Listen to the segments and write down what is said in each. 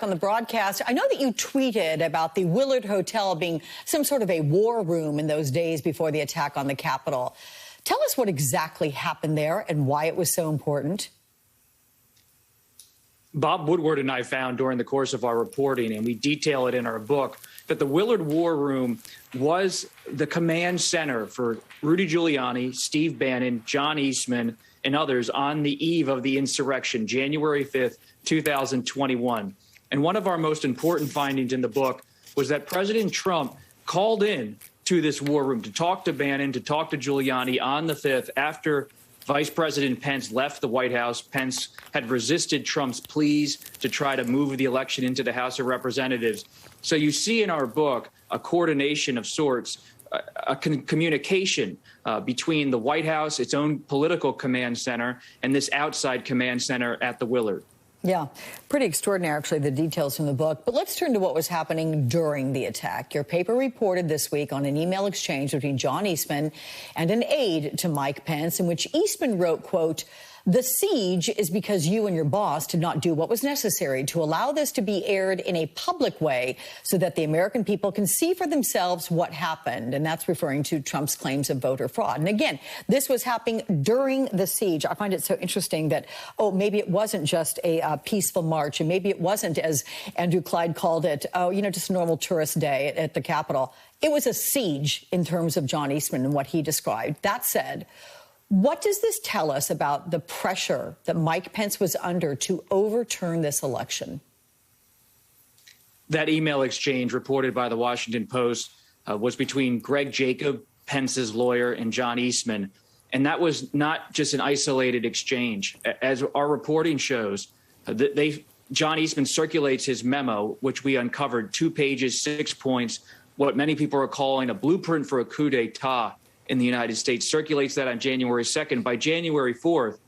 On the broadcast, I know that you tweeted about the Willard Hotel being some sort of a war room in those days before the attack on the Capitol. Tell us what exactly happened there and why it was so important. Bob Woodward and I found during the course of our reporting, and we detail it in our book, that the Willard War Room was the command center for Rudy Giuliani, Steve Bannon, John Eastman, and others on the eve of the insurrection, January 5th, 2021. And one of our most important findings in the book was that President Trump called in to this war room to talk to Bannon, to talk to Giuliani on the 5th after Vice President Pence left the White House. Pence had resisted Trump's pleas to try to move the election into the House of Representatives. So you see in our book a coordination of sorts, a communication between the White House, its own political command center, and this outside command center at the Willard. Yeah, pretty extraordinary, actually, the details from the book. But let's turn to what was happening during the attack. Your paper reported this week on an email exchange between John Eastman and an aide to Mike Pence, in which Eastman wrote, quote, "The siege is because you and your boss did not do what was necessary to allow this to be aired in a public way so that the American people can see for themselves what happened." And that's referring to Trump's claims of voter fraud. And again, this was happening during the siege. I find it so interesting that, oh, maybe it wasn't just a peaceful march, and maybe it wasn't, as Andrew Clyde called it, oh, you know, just a normal tourist day at the Capitol. It was a siege in terms of John Eastman and what he described. That said, what does this tell us about the pressure that Mike Pence was under to overturn this election? That email exchange reported by the Washington Post was between Greg Jacob, Pence's lawyer, and John Eastman. And that was not just an isolated exchange. As our reporting shows, John Eastman circulates his memo, which we uncovered, 2 pages, 6 points, what many people are calling a blueprint for a coup d'etat in the United States, circulates that on January 2nd. By January 4th,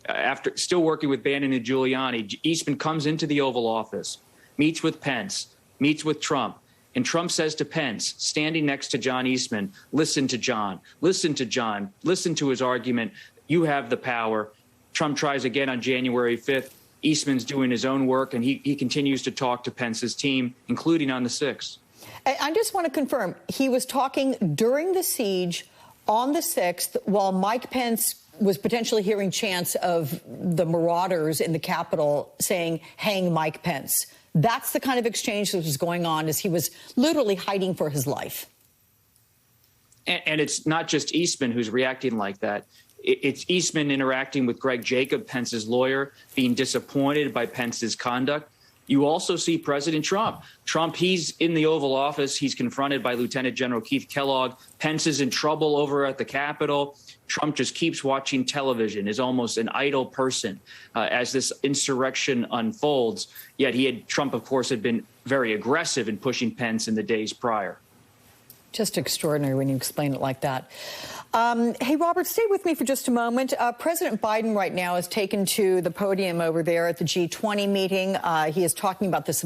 after still working with Bannon and Giuliani, Eastman comes into the Oval Office, meets with Pence, meets with Trump, and Trump says to Pence, standing next to John Eastman, listen to John, listen to John, listen to his argument. You have the power. Trump tries again on January 5th. Eastman's doing his own work, and he continues to talk to Pence's team, including on the 6th. I just want to confirm, he was talking during the siege on the 6th, while Mike Pence was potentially hearing chants of the marauders in the Capitol saying, "Hang Mike Pence." That's the kind of exchange that was going on as he was literally hiding for his life. And it's not just Eastman who's reacting like that. It's Eastman interacting with Greg Jacob, Pence's lawyer, being disappointed by Pence's conduct. You also see President Trump. He's in the Oval Office. He's confronted by Lieutenant General Keith Kellogg. Pence is in trouble over at the Capitol. Trump just keeps watching television, is almost an idle person as this insurrection unfolds. Yet Trump, of course, had been very aggressive in pushing Pence in the days prior. Just extraordinary when you explain it like that. Hey, Robert, stay with me for just a moment. President Biden right now is taken to the podium over there at the G20 meeting. He is talking about this